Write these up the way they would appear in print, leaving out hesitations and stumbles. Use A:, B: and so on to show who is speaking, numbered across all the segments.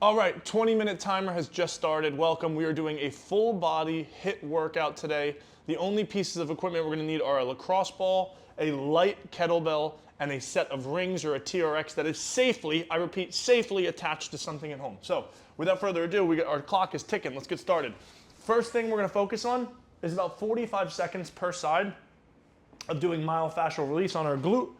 A: All right, 20-minute timer has just started. Welcome. We are doing a full body HIIT workout today. The only pieces of equipment we're going to need are a lacrosse ball, a light kettlebell, and a set of rings or a TRX that is safely, I repeat, safely attached to something at home. So without further ado, our clock is ticking. Let's get started. First thing we're going to focus on is about 45 seconds per side of doing myofascial release on our glute.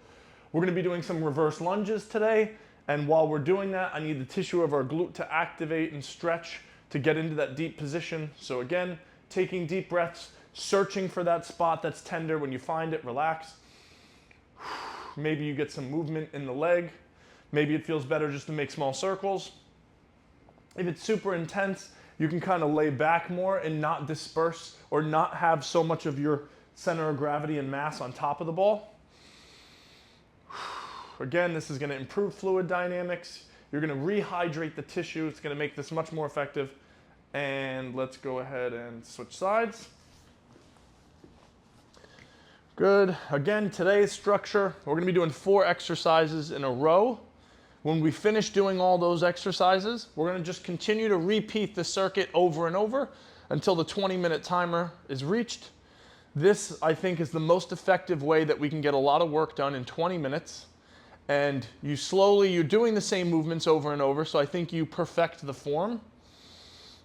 A: We're going to be doing some reverse lunges today. And while we're doing that, I need the tissue of our glute to activate and stretch to get into that deep position. So again, taking deep breaths, searching for that spot that's tender. When you find it, relax. Maybe you get some movement in the leg. Maybe it feels better just to make small circles. If it's super intense, you can kind of lay back more and not disperse or not have so much of your center of gravity and mass on top of the ball. Again, this is going to improve fluid dynamics. You're going to rehydrate the tissue. It's going to make this much more effective. And let's go ahead and switch sides. Good. Again, today's structure, we're going to be doing 4 exercises in a row. When we finish doing all those exercises, we're going to just continue to repeat the circuit over and over until the 20-minute timer is reached. This, I think, is the most effective way that we can get a lot of work done in 20 minutes. And you're doing the same movements over and over, so I think you perfect the form.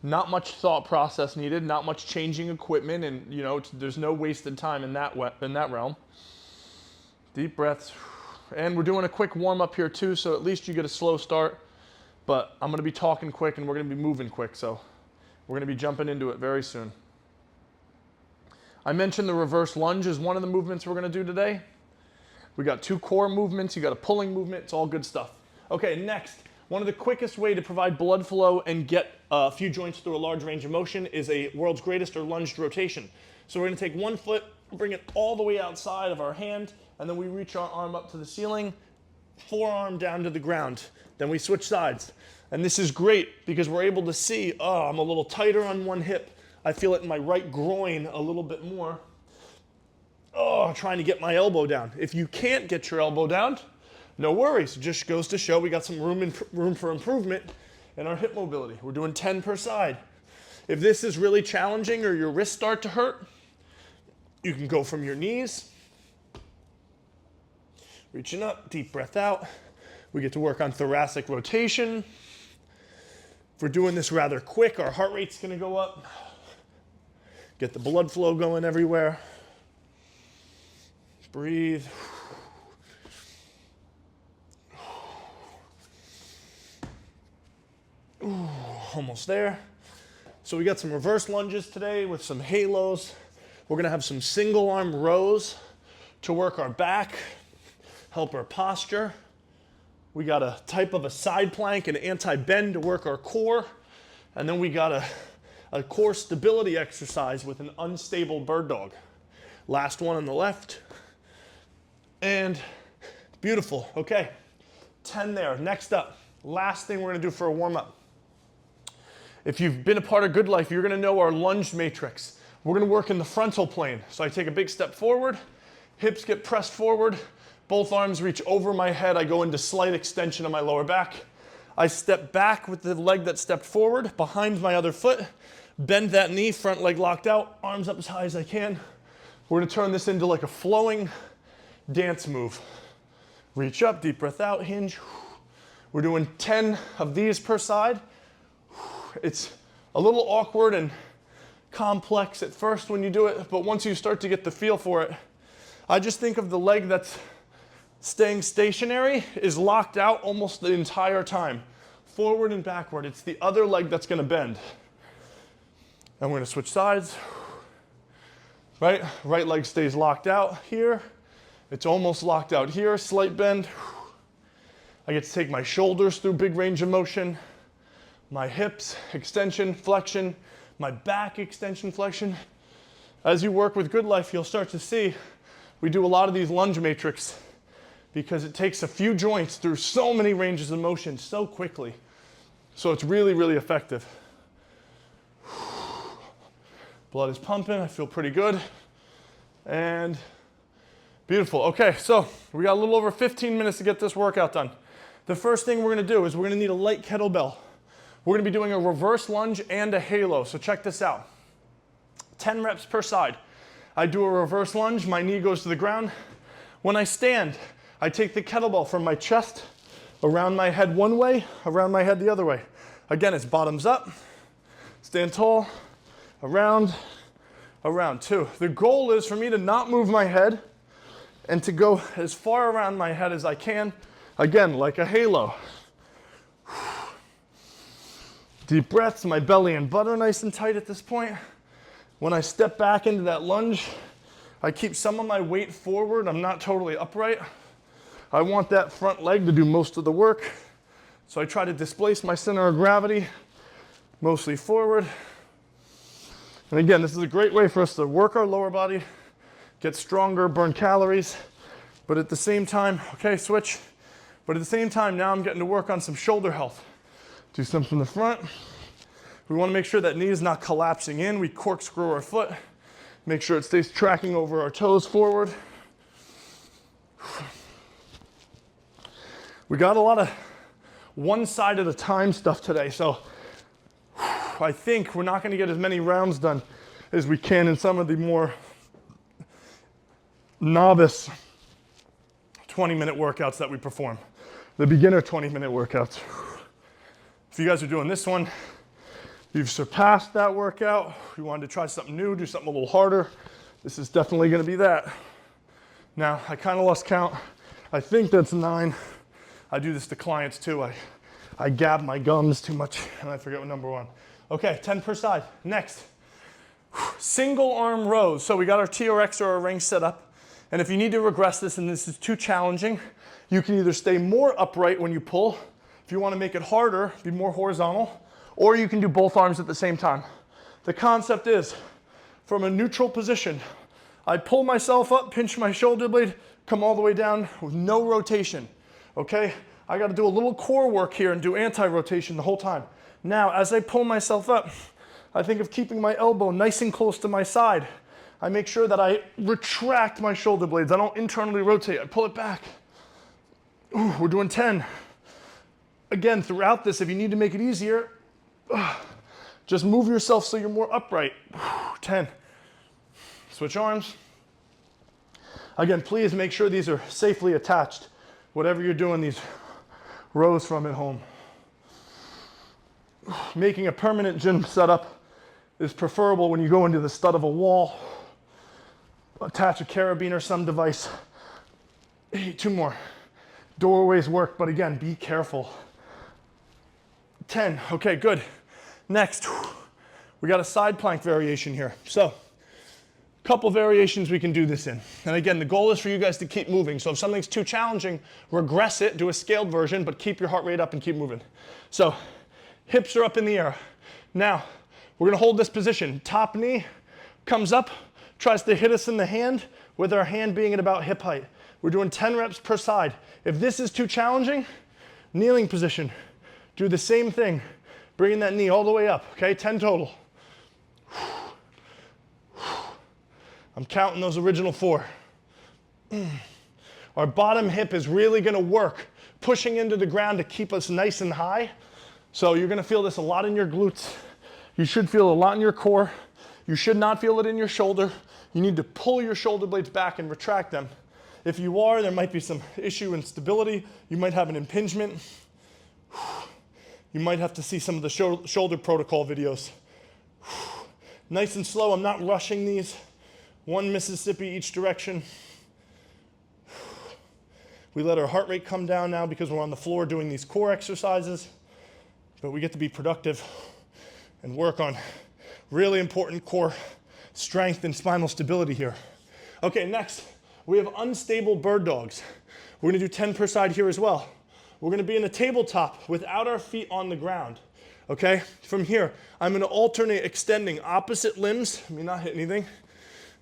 A: Not much thought process needed, not much changing equipment, and there's no wasted time in that realm. Deep breaths. And we're doing a quick warm up here too, so at least you get a slow start. But I'm gonna be talking quick and we're gonna be moving quick, so we're gonna be jumping into it very soon. I mentioned the reverse lunge is one of the movements we're gonna do today. We got 2 core movements, you got a pulling movement, it's all good stuff. Okay, next, one of the quickest way to provide blood flow and get a few joints through a large range of motion is a world's greatest or lunged rotation. So we're gonna take one foot, bring it all the way outside of our hand, and then we reach our arm up to the ceiling, forearm down to the ground. Then we switch sides. And this is great because we're able to see, I'm a little tighter on one hip. I feel it in my right groin a little bit more. Trying to get my elbow down. If you can't get your elbow down, no worries. It just goes to show we got some room for improvement in our hip mobility. We're doing 10 per side. If this is really challenging or your wrists start to hurt, you can go from your knees, reaching up, deep breath out. We get to work on thoracic rotation. If we're doing this rather quick, our heart rate's gonna go up. Get the blood flow going everywhere. Breathe. Ooh, almost there. So we got some reverse lunges today with some halos. We're gonna have some single arm rows to work our back, help our posture. We got a type of a side plank and anti-bend to work our core. And then we got a core stability exercise with an unstable bird dog. Last one on the left. And beautiful, okay. 10 there. Next up, last thing we're gonna do for a warm up. If you've been a part of Good Life, you're gonna know our lunge matrix. We're gonna work in the frontal plane. So I take a big step forward, hips get pressed forward, both arms reach over my head. I go into slight extension of my lower back. I step back with the leg that stepped forward, behind my other foot, bend that knee, front leg locked out, arms up as high as I can. We're gonna turn this into like a flowing dance move. Reach up, deep breath out, hinge. We're doing 10 of these per side. It's a little awkward and complex at first when you do it, but once you start to get the feel for it, I just think of the leg that's staying stationary is locked out almost the entire time. Forward and backward. It's the other leg that's gonna bend. And we're gonna switch sides. Right leg stays locked out here. It's almost locked out here, slight bend. I get to take my shoulders through big range of motion, my hips, extension, flexion, my back, extension, flexion. As you work with Good Life, you'll start to see we do a lot of these lunge matrix because it takes a few joints through so many ranges of motion so quickly. So it's really, really effective. Blood is pumping, I feel pretty good. And beautiful. Okay, so we got a little over 15 minutes to get this workout done. The first thing we're gonna do is we're gonna need a light kettlebell. We're gonna be doing a reverse lunge and a halo, so check this out. 10 reps per side. I do a reverse lunge, my knee goes to the ground. When I stand, I take the kettlebell from my chest, around my head one way, around my head the other way. Again, it's bottoms up, stand tall, around, around, two. The goal is for me to not move my head and to go as far around my head as I can, again, like a halo. Deep breaths, my belly and butt are nice and tight at this point. When I step back into that lunge, I keep some of my weight forward. I'm not totally upright. I want that front leg to do most of the work. So I try to displace my center of gravity, mostly forward. And again, this is a great way for us to work our lower body, get stronger, burn calories, but at the same time, okay, switch. But at the same time, now I'm getting to work on some shoulder health. Do some from the front. We want to make sure that knee is not collapsing in. We corkscrew our foot. Make sure it stays tracking over our toes forward. We got a lot of one side at a time stuff today, so I think we're not going to get as many rounds done as we can in some of the more novice 20-minute workouts that we perform. The beginner 20-minute workouts. If you guys are doing this one, you've surpassed that workout. You wanted to try something new, do something a little harder. This is definitely going to be that. Now, I kind of lost count. I think that's 9. I do this to clients too. I gab my gums too much and I forget what number 1. Okay, 10 per side. Next, single arm rows. So we got our TRX or our ring set up. And if you need to regress this and this is too challenging, you can either stay more upright when you pull. If you want to make it harder, be more horizontal, or you can do both arms at the same time. The concept is, from a neutral position, I pull myself up, pinch my shoulder blade, come all the way down with no rotation, okay? I gotta do a little core work here and do anti-rotation the whole time. Now, as I pull myself up, I think of keeping my elbow nice and close to my side. I make sure that I retract my shoulder blades. I don't internally rotate, I pull it back. Ooh, we're doing 10. Again, throughout this, if you need to make it easier, just move yourself so you're more upright. 10. Switch arms. Again, please make sure these are safely attached, whatever you're doing these rows from at home. Making a permanent gym setup is preferable when you go into the stud of a wall. Attach a carabiner or some device. 2 more. Doorways work, but again, be careful. 10, okay, good. Next, we got a side plank variation here. So, a couple variations we can do this in. And again, the goal is for you guys to keep moving. So if something's too challenging, regress it, do a scaled version, but keep your heart rate up and keep moving. So, hips are up in the air. Now, we're gonna hold this position. Top knee comes up, tries to hit us in the hand, with our hand being at about hip height. We're doing 10 reps per side. If this is too challenging, kneeling position. Do the same thing, bringing that knee all the way up, okay? 10 total. I'm counting those original 4. Our bottom hip is really gonna work, pushing into the ground to keep us nice and high. So you're gonna feel this a lot in your glutes. You should feel a lot in your core. You should not feel it in your shoulder. You need to pull your shoulder blades back and retract them. If you are, there might be some issue in stability. You might have an impingement. You might have to see some of the shoulder protocol videos. Nice and slow, I'm not rushing these. 1 Mississippi each direction. We let our heart rate come down now because we're on the floor doing these core exercises, but we get to be productive and work on really important core strength and spinal stability here. Okay, next, we have unstable bird dogs. We're gonna do 10 per side here as well. We're gonna be in a tabletop without our feet on the ground, okay? From here, I'm gonna alternate extending opposite limbs. Let me not hit anything.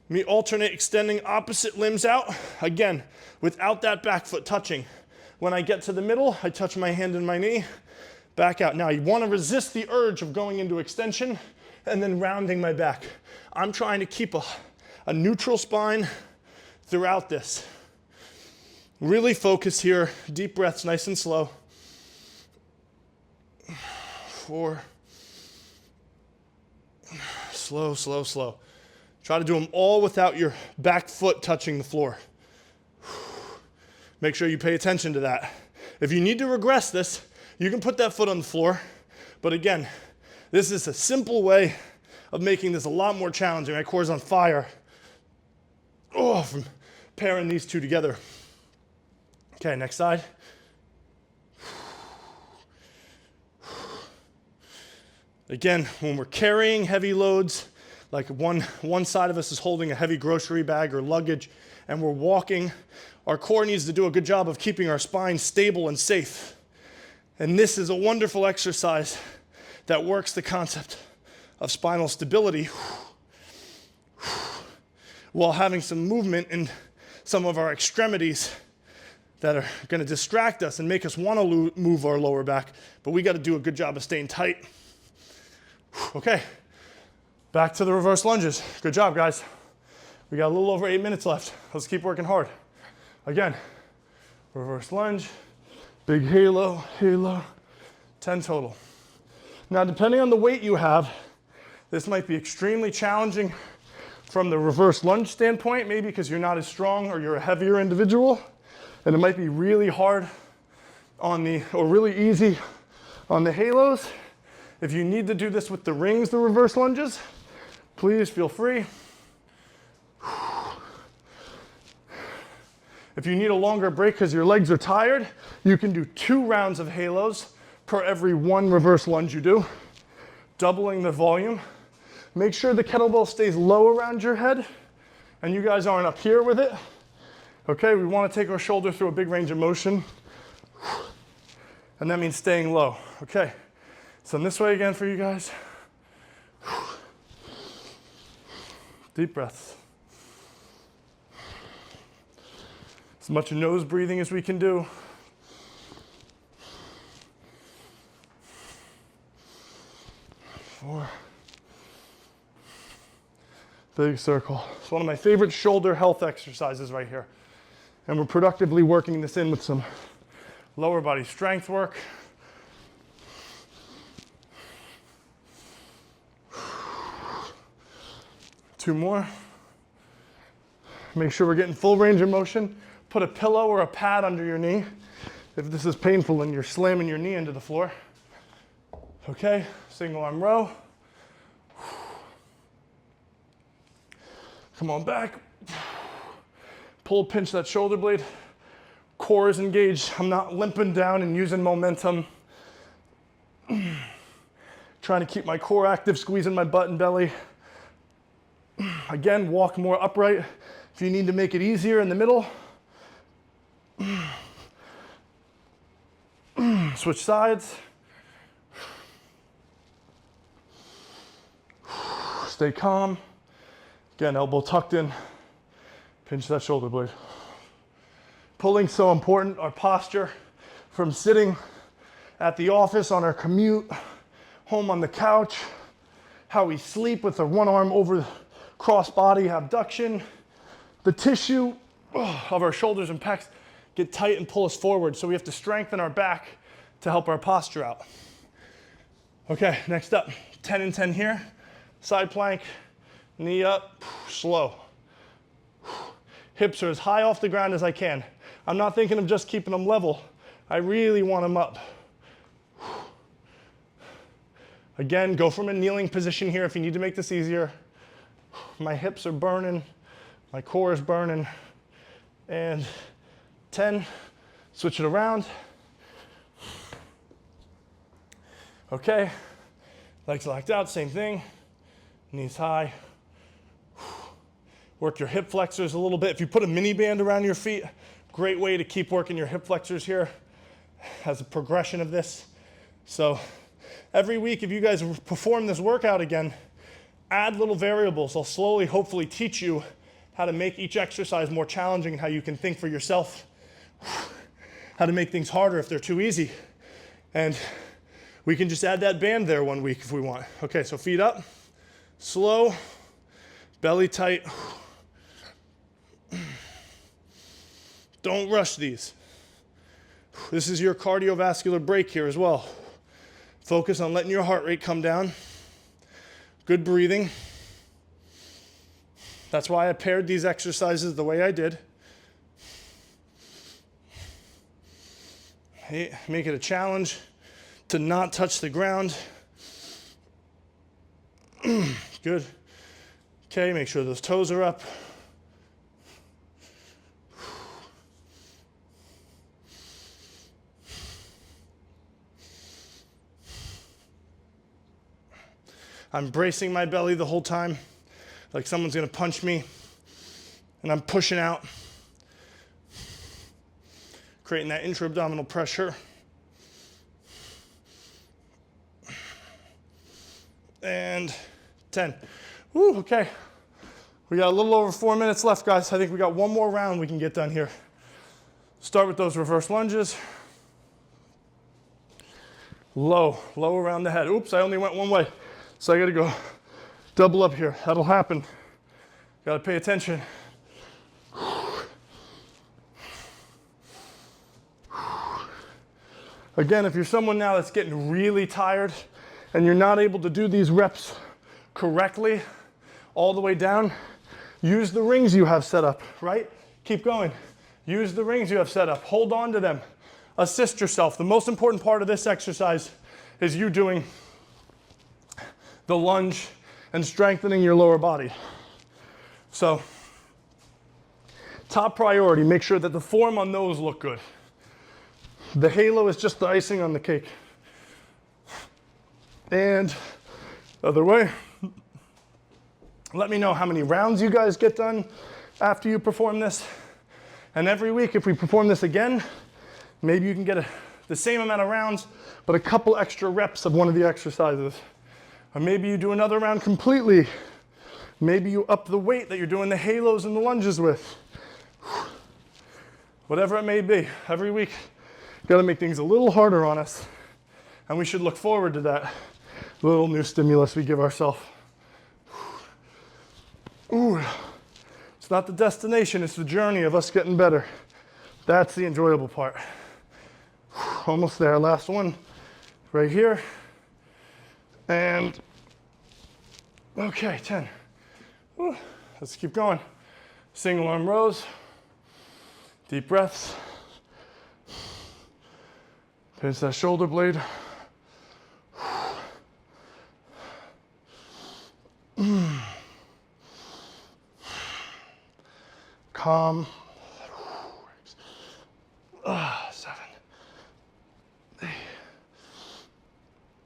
A: Me alternate extending opposite limbs out, again, without that back foot touching. When I get to the middle, I touch my hand and my knee, back out. Now, you wanna resist the urge of going into extension and then rounding my back. I'm trying to keep a neutral spine throughout this. Really focus here, deep breaths, nice and slow. 4. Slow, slow, slow. Try to do them all without your back foot touching the floor. Make sure you pay attention to that. If you need to regress this, you can put that foot on the floor. But again, this is a simple way of making this a lot more challenging. My core's on fire. Oh, from pairing these two together. Okay, next side. Again, when we're carrying heavy loads, like one side of us is holding a heavy grocery bag or luggage, and we're walking, our core needs to do a good job of keeping our spine stable and safe. And this is a wonderful exercise that works the concept of spinal stability while having some movement in some of our extremities that are going to distract us and make us want to move our lower back, but we got to do a good job of staying tight. Okay, back to the reverse lunges. Good job, guys. We got a little over 8 minutes left. Let's keep working hard. Again, reverse lunge, big halo, halo, 10 total. Now, depending on the weight you have, this might be extremely challenging from the reverse lunge standpoint, maybe because you're not as strong or you're a heavier individual, and it might be really hard or really easy on the halos. If you need to do this with the rings, the reverse lunges, please feel free. If you need a longer break because your legs are tired, you can do 2 rounds of halos per every 1 reverse lunge you do, doubling the volume. Make sure the kettlebell stays low around your head and you guys aren't up here with it. Okay, we want to take our shoulder through a big range of motion, and that means staying low. Okay, so this way again for you guys. Deep breaths. As much nose breathing as we can do. Four. Big circle. It's one of my favorite shoulder health exercises right here. And we're productively working this in with some lower body strength work. Two more. Make sure we're getting full range of motion. Put a pillow or a pad under your knee if this is painful and you're slamming your knee into the floor. Okay, single arm row. Come on back. Pull, pinch that shoulder blade. Core is engaged. I'm not limping down and using momentum. Trying to keep my core active, squeezing my butt and belly. Again, walk more upright. If you need to make it easier in the middle, switch sides. Stay calm. Again, elbow tucked in. Pinch that shoulder blade. Pulling's so important. Our posture from sitting at the office on our commute, home on the couch, how we sleep with the one arm over cross body abduction. The tissue of our shoulders and pecs get tight and pull us forward, so we have to strengthen our back to help our posture out. Okay, next up, 10 and 10 here. Side plank, knee up, slow. Hips are as high off the ground as I can. I'm not thinking of just keeping them level. I really want them up. Again, go from a kneeling position here if you need to make this easier. My hips are burning, my core is burning. And 10, switch it around. Okay, legs locked out, same thing. Knees high. Work your hip flexors a little bit. If you put a mini band around your feet, great way to keep working your hip flexors here as a progression of this. So every week, if you guys perform this workout again, add little variables. I'll slowly, hopefully, teach you how to make each exercise more challenging and how you can think for yourself, how to make things harder if they're too easy. And we can just add that band there one week if we want. Okay, so feet up, slow, belly tight. Don't rush these. This is your cardiovascular break here as well. Focus on letting your heart rate come down. Good breathing. That's why I paired these exercises the way I did. Make it a challenge to not touch the ground. Good. Okay, make sure those toes are up. I'm bracing my belly the whole time, like someone's gonna punch me, and I'm pushing out, creating that intra-abdominal pressure. And 10. Woo, okay. We got a little over 4 minutes left, guys. I think we got one more round we can get done here. Start with those reverse lunges. Low around the head. Oops, I only went one way. So I gotta go double up here. That'll happen. Gotta pay attention. Again, if you're someone now that's getting really tired and you're not able to do these reps correctly all the way down, use the rings you have set up, right? Keep going. Use the rings you have set up. Hold on to them. Assist yourself. The most important part of this exercise is you doing the lunge and strengthening your lower body. So, top priority, make sure that the form on those look good. The halo is just the icing on the cake. And other way. Let me know how many rounds you guys get done after you perform this. And every week, if we perform this again, maybe you can get the same amount of rounds, but a couple extra reps of one of the exercises. Or maybe you do another round completely. Maybe you up the weight that you're doing the halos and the lunges with. Whatever it may be, every week, gotta make things a little harder on us. And we should look forward to that little new stimulus we give ourselves. Ooh, it's not the destination, it's the journey of us getting better. That's the enjoyable part. Almost there, last one, right here. And, okay, 10. Whew. Let's keep going. Single arm rows, deep breaths. Pinch that shoulder blade. Calm. 7, 8,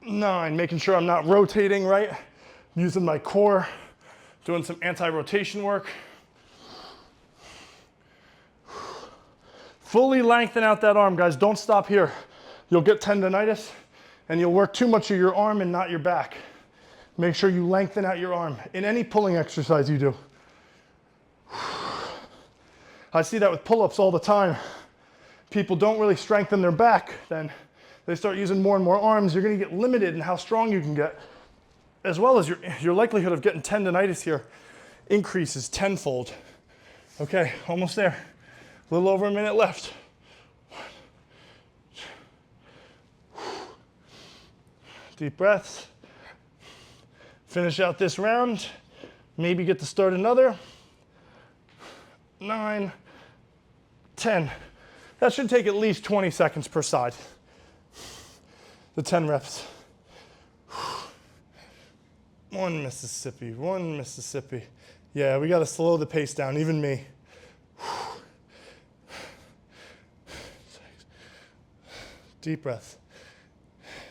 A: 9. Making sure I'm not rotating, right? I'm using my core, doing some anti-rotation work. Fully lengthen out that arm, guys. Don't stop here. You'll get tendonitis and you'll work too much of your arm and not your back. Make sure you lengthen out your arm in any pulling exercise you do. I see that with pull-ups all the time. People don't really strengthen their back, then they start using more and more arms. You're gonna get limited in how strong you can get, as well as your likelihood of getting tendonitis here increases tenfold. Okay, almost there. A little over a minute left. Deep breaths. Finish out this round. Maybe get to start another. 9, 10. That should take at least 20 seconds per side. The 10 reps. One Mississippi, one Mississippi. Yeah, we got to slow the pace down, even me. Deep breath.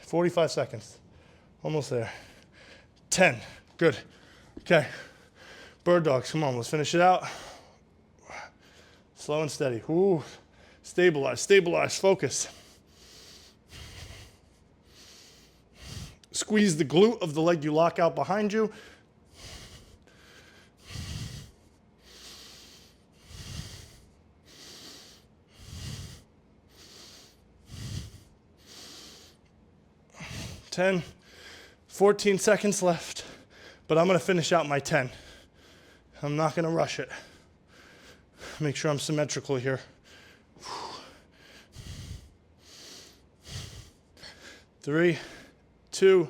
A: 45 seconds. Almost there. 10. Good. Okay. Bird dogs. Come on, let's finish it out. Slow and steady. Ooh. Stabilize, stabilize, focus. Squeeze the glute of the leg you lock out behind you. Ten, 14 seconds left, but I'm gonna finish out my 10. I'm not gonna rush it. Make sure I'm symmetrical here. 3, 2,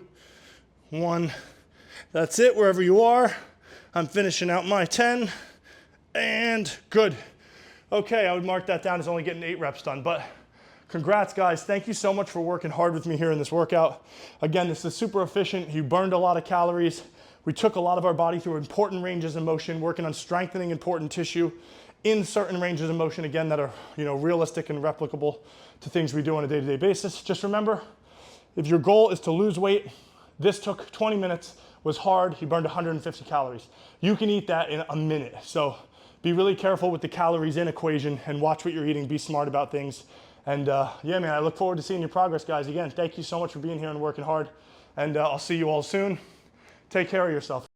A: 1. That's it, wherever you are. I'm finishing out my 10, and good. Okay, I would mark that down as only getting 8 reps done, but congrats, guys. Thank you so much for working hard with me here in this workout. Again, this is super efficient. You burned a lot of calories. We took a lot of our body through important ranges of motion, working on strengthening important tissue in certain ranges of motion, again, that are realistic and replicable to things we do on a day-to-day basis. Just remember, if your goal is to lose weight, this took 20 minutes, was hard, you burned 150 calories. You can eat that in a minute. So be really careful with the calories in equation and watch what you're eating, be smart about things. And yeah, man, I look forward to seeing your progress, guys. Again, thank you so much for being here and working hard. And I'll see you all soon. Take care of yourself.